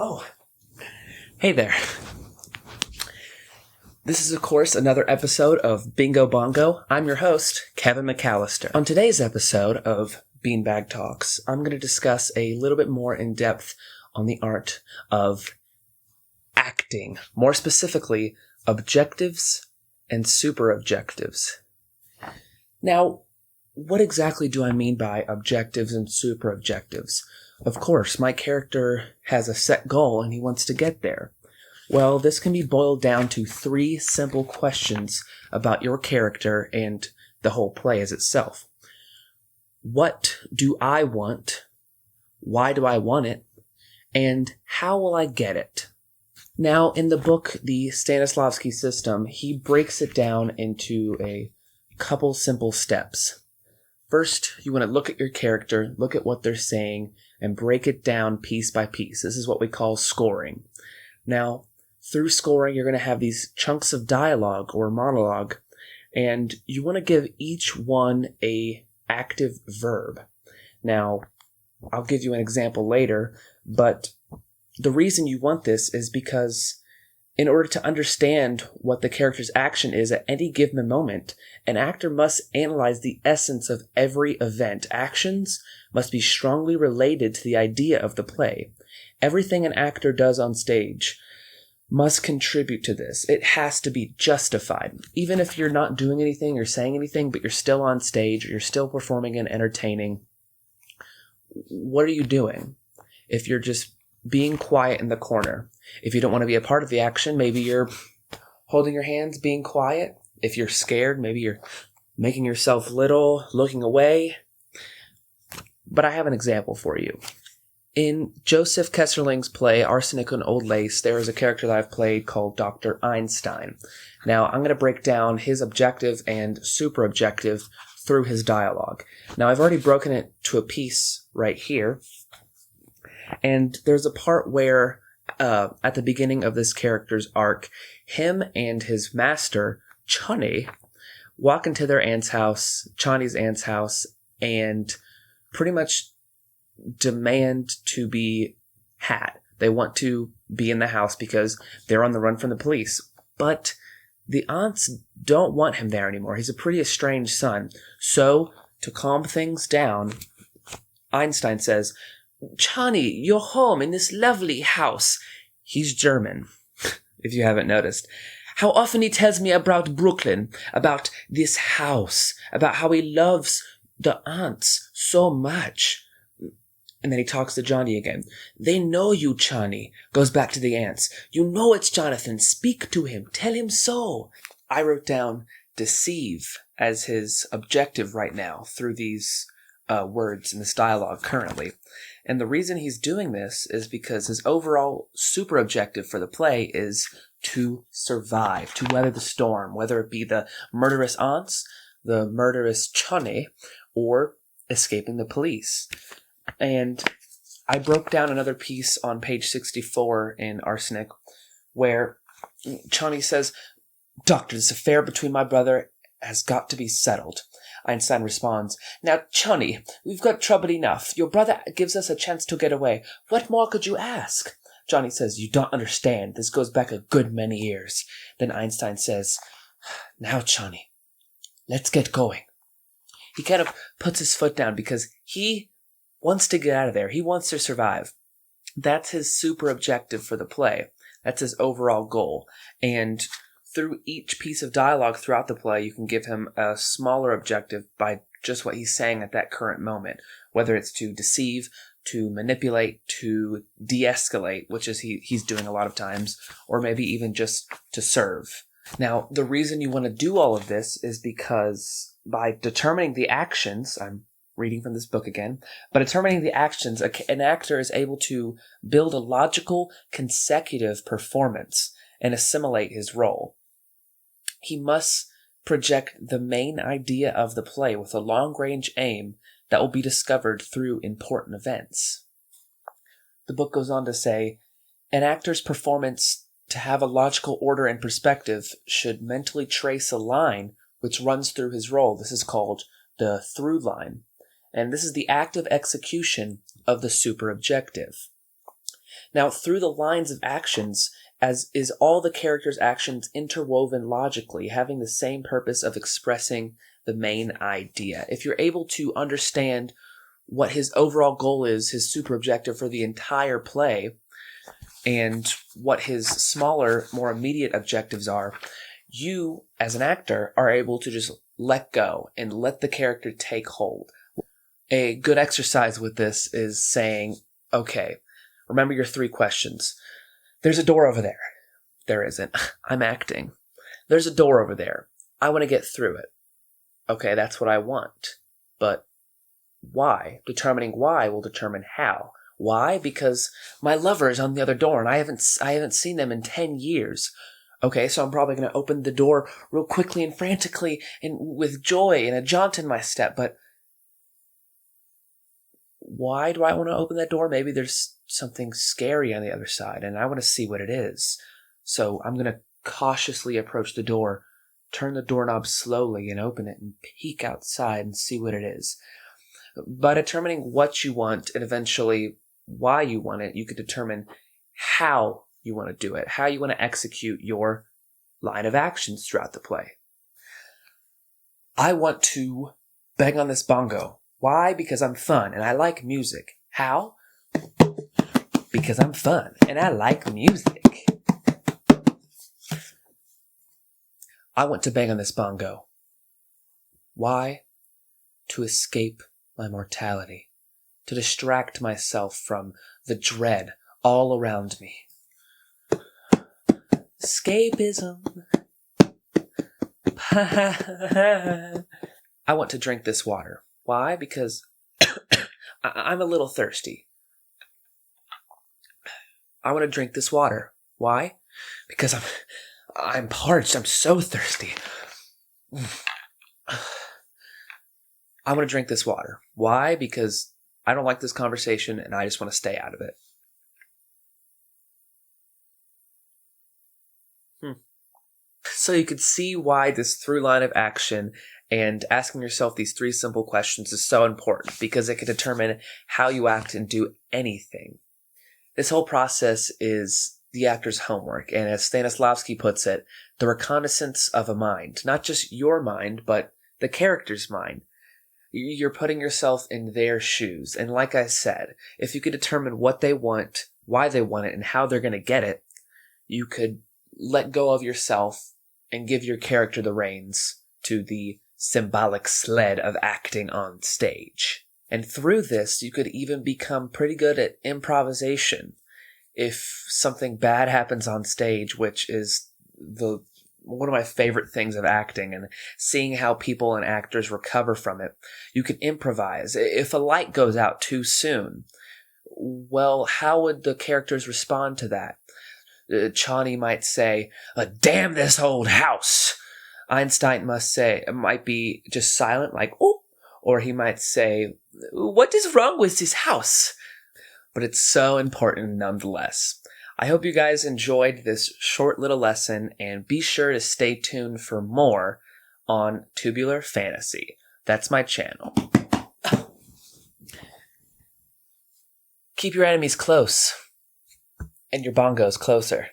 Oh, hey there. This is, of course, another episode of Bingo Bongo. I'm your host, Kevin McAllister. On today's episode of Beanbag Talks, I'm going to discuss a little bit more in depth on the art of acting. More specifically, objectives and super objectives. Now, what exactly do I mean by objectives and super objectives? Of course, my character has a set goal and he wants to get there. Well, this can be boiled down to 3 simple questions about your character and the whole play as itself. What do I want? Why do I want it? And how will I get it? Now, in the book, the Stanislavski System, he breaks it down into a couple simple steps. First, you want to look at your character, look at what they're saying, and break it down piece by piece. This is what we call scoring. Now, through scoring, you're going to have these chunks of dialogue or monologue, and you want to give each one a active verb. Now, I'll give you an example later, but the reason you want this is because in order to understand what the character's action is at any given moment, an actor must analyze the essence of every event. Actions must be strongly related to the idea of the play. Everything an actor does on stage must contribute to this. It has to be justified. Even if you're not doing anything or saying anything, but you're still on stage, or you're still performing and entertaining, what are you doing? If you're just being quiet in the corner, if you don't want to be a part of the action, maybe you're holding your hands, being quiet. If you're scared, maybe you're making yourself little, looking away. But I have an example for you. In Joseph Kesserling's play, Arsenic and Old Lace, there is a character that I've played called Dr. Einstein. Now, I'm going to break down his objective and super objective through his dialogue. Now, I've already broken it to a piece right here. And there's a part where, at the beginning of this character's arc, him and his master, Chani, walk into their aunt's house, Chani's aunt's house, and pretty much demand to be had. They want to be in the house because they're on the run from the police. But the aunts don't want him there anymore. He's a pretty estranged son. So, to calm things down, Einstein says, "Chani, you're home in this lovely house." He's German, if you haven't noticed. "How often he tells me about Brooklyn, about this house, about how he loves the aunts so much." And then he talks to Johnny again. "They know you, Chani," goes back to the aunts. "You know it's Jonathan. Speak to him. Tell him so." I wrote down deceive as his objective right now through these words in this dialogue currently. And the reason he's doing this is because his overall super objective for the play is to survive, to weather the storm, whether it be the murderous aunts, the murderous Chani, or escaping the police. And I broke down another piece on page 64 in Arsenic where Chani says, "Doctor, this affair between my brother has got to be settled." Einstein responds, "Now, Chani, we've got trouble enough. Your brother gives us a chance to get away. What more could you ask?" Johnny says, "You don't understand. This goes back a good many years." Then Einstein says, "Now, Chani, let's get going." He kind of puts his foot down because he wants to get out of there. He wants to survive. That's his super objective for the play. That's his overall goal. And through each piece of dialogue throughout the play, you can give him a smaller objective by just what he's saying at that current moment, whether it's to deceive, to manipulate, to de-escalate, which is he's doing a lot of times, or maybe even just to serve. Now, the reason you want to do all of this is because by determining the actions, I'm reading from this book again, by determining the actions, an actor is able to build a logical, consecutive performance and assimilate his role. He must project the main idea of the play with a long-range aim that will be discovered through important events. The book goes on to say, an actor's performance, to have a logical order and perspective, should mentally trace a line which runs through his role. This is called the through line. And this is the active execution of the super objective. Now, through the lines of actions, as is all the character's actions interwoven logically, having the same purpose of expressing the main idea. If you're able to understand what his overall goal is, his super objective for the entire play, and what his smaller, more immediate objectives are, you, as an actor, are able to just let go and let the character take hold. A good exercise with this is saying, okay, remember your 3 questions. There's a door over there. There isn't. I'm acting. There's a door over there. I want to get through it. Okay, that's what I want. But why? Determining why will determine how. Why? Because my lover is on the other door and I haven't seen them in 10 years. Okay, so I'm probably going to open the door real quickly and frantically and with joy and a jaunt in my step. But why do I want to open that door? Maybe there's something scary on the other side and I want to see what it is. So I'm going to cautiously approach the door, turn the doorknob slowly and open it and peek outside and see what it is. By determining what you want and eventually why you want it, you can determine how you want to do it, how you want to execute your line of actions throughout the play. I want to bang on this bongo. Why? Because I'm fun and I like music. How? Because I'm fun and I like music. I want to bang on this bongo. Why? To escape my mortality, to distract myself from the dread all around me. Escapism. I want to drink this water. Why? Because I'm a little thirsty. I want to drink this water. Why? Because I'm parched. I'm so thirsty. I want to drink this water. Why? Because I don't like this conversation and I just want to stay out of it. So you could see why this through line of action and asking yourself these 3 simple questions is so important, because it can determine how you act and do anything. This whole process is the actor's homework, and as Stanislavski puts it, the reconnaissance of a mind. Not just your mind, but the character's mind. You're putting yourself in their shoes, and like I said, if you could determine what they want, why they want it, and how they're going to get it, you could let go of yourself and give your character the reins to the symbolic sled of acting on stage. And through this, you could even become pretty good at improvisation. If something bad happens on stage, which is one of my favorite things of acting, and seeing how people and actors recover from it, you can improvise. If a light goes out too soon, well, how would the characters respond to that? Chani might say, damn this old house. Einstein might be just silent, like, oh, or he might say, what is wrong with this house? But it's so important nonetheless. I hope you guys enjoyed this short little lesson, and be sure to stay tuned for more on Tubular Fantasy. That's my channel. Keep your enemies close, and your bongos closer.